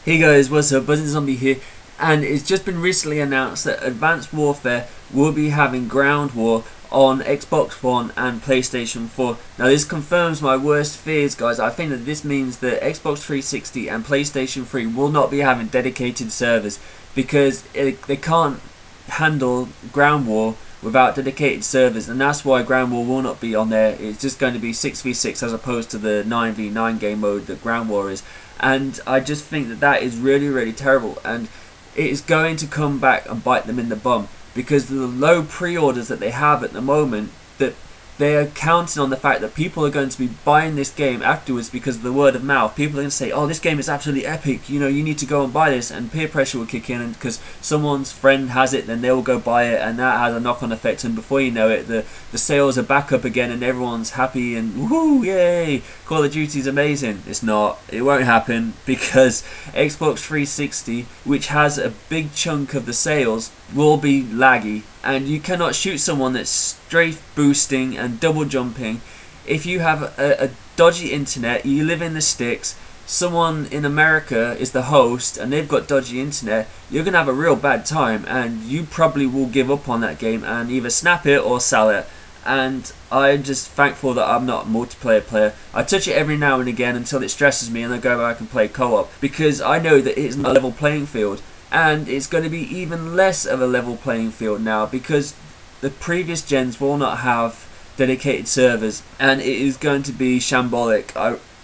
Hey guys, what's up? Buzzing Zombie here, and it's just been recently announced that Advanced Warfare will be having Ground War on Xbox One and PlayStation 4. Now this confirms my worst fears, guys. I think that this means that Xbox 360 and PlayStation 3 will not be having dedicated servers because they can't handle Ground War without dedicated servers, and that's why Ground War will not be on there. It's just going to be 6v6 as opposed to the 9v9 game mode that Ground War is. And I just think that that is really terrible, and it is going to come back and bite them in the bum because of the low pre-orders that they have at the moment, that they are counting on the fact that people are going to be buying this game afterwards because of the word of mouth. People are going to say, oh, this game is absolutely epic, you know, you need to go and buy this, and peer pressure will kick in, and because someone's friend has it, then they will go buy it, and that has a knock-on effect, and before you know it, the sales are back up again and everyone's happy and woohoo, yay, Call of Duty is amazing. It's not. It won't happen because Xbox 360, which has a big chunk of the sales, will be laggy, and you cannot shoot someone that's strafe boosting and double jumping. If you have a dodgy internet, you live in the sticks, someone in America is the host and they've got dodgy internet, you're going to have a real bad time, and you probably will give up on that game and either snap it or sell it. And I'm just thankful that I'm not a multiplayer player. I touch it every now and again until it stresses me and I go back and play co-op, because I know that it's not a level playing field. And it's going to be even less of a level playing field now because the previous gens will not have dedicated servers, and it is going to be shambolic.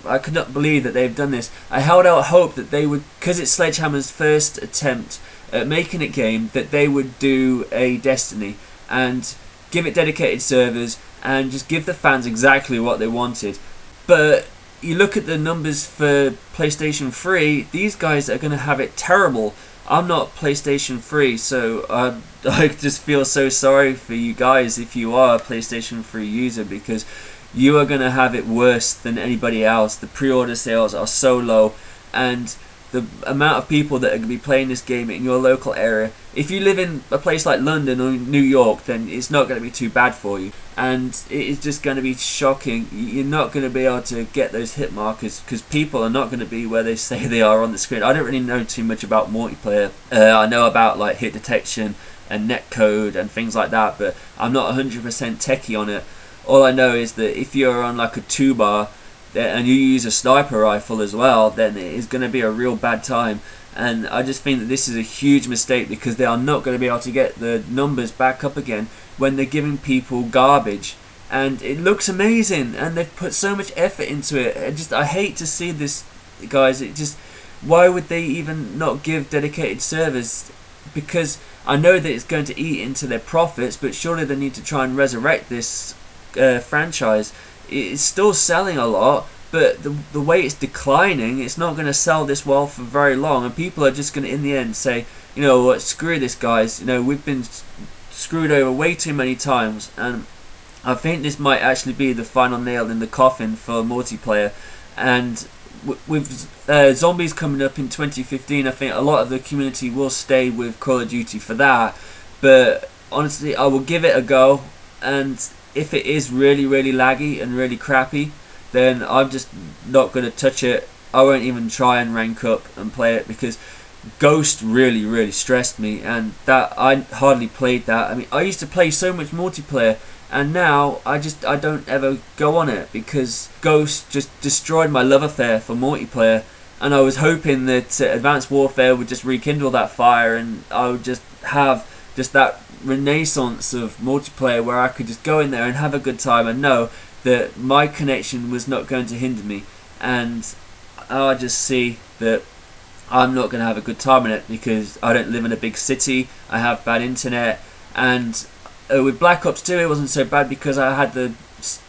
I could not believe that they've done this. I held out hope that they would, because it's Sledgehammer's first attempt at making a game, that they would do a Destiny and give it dedicated servers and just give the fans exactly what they wanted. But you look at the numbers for PlayStation 3, these guys are going to have it terrible. I'm not PlayStation 3, so I just feel so sorry for you guys if you are a PlayStation 3 user, because you are going to have it worse than anybody else. The pre-order sales are so low, and the amount of people that are going to be playing this game in your local area, if you live in a place like London or New York, then it's not going to be too bad for you, and it is just going to be shocking. You're not going to be able to get those hit markers because people are not going to be where they say they are on the screen. I don't really know too much about multiplayer. I know about like hit detection and netcode and things like that, but I'm not 100% techie on it. All I know is that if you're on like a 2-bar and you use a sniper rifle as well, then it is going to be a real bad time. And I just think that this is a huge mistake because they are not going to be able to get the numbers back up again when they're giving people garbage. And it looks amazing and they've put so much effort into it. I hate to see this, guys. Why would they even not give dedicated servers? Because I know that it's going to eat into their profits, but surely they need to try and resurrect this franchise. It's still selling a lot, but the way it's declining, it's not going to sell this well for very long, and people are just going to in the end say, you know what, screw this, guys, you know, we've been screwed over way too many times. And I think this might actually be the final nail in the coffin for multiplayer. And with zombies coming up in 2015, I think a lot of the community will stay with Call of Duty for that, but honestly I will give it a go, and if it is really laggy and really crappy, then I'm just not going to touch it. I won't even try and rank up and play it because Ghost really stressed me, and that I hardly played that. I mean, I used to play so much multiplayer, and now I don't ever go on it because Ghost just destroyed my love affair for multiplayer. And I was hoping that Advanced Warfare would just rekindle that fire, and I would just have that renaissance of multiplayer where I could just go in there and have a good time and know that my connection was not going to hinder me. And I just see that I'm not going to have a good time in it because I don't live in a big city, I have bad internet. And with Black Ops 2 it wasn't so bad because I had the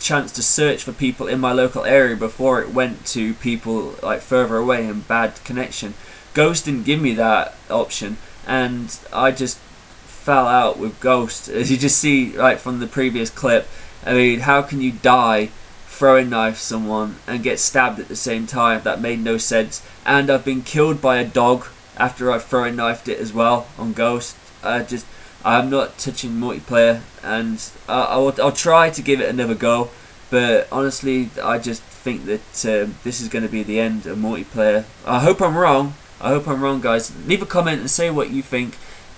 chance to search for people in my local area before it went to people like further away and bad connection. Ghost didn't give me that option, and I just fell out with Ghost. As you just see right from the previous clip, I mean, how can you die, throwing knife someone and get stabbed at the same time? That made no sense. And I've been killed by a dog after I've throwing knifed it as well on Ghost. I'm not touching multiplayer, and I'll try to give it another go, but honestly I just think that this is going to be the end of multiplayer. I hope I'm wrong, I hope I'm wrong, guys. Leave a comment and say what you think,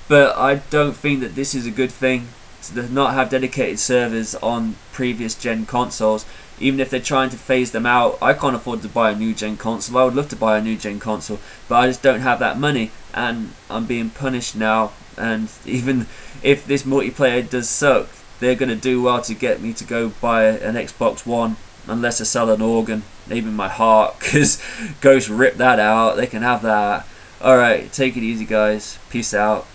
but I don't think that this is a good thing to not have dedicated servers on previous gen consoles. Even if they're trying to phase them out, I can't afford to buy a new gen console. I would love to buy a new gen console, but I just don't have that money, and I'm being punished now. And even if this multiplayer does suck, they're going to do well to get me to go buy an Xbox One, unless I sell an organ, maybe my heart, because Ghost ripped that out. They can have that. Alright, take it easy, guys. Peace out.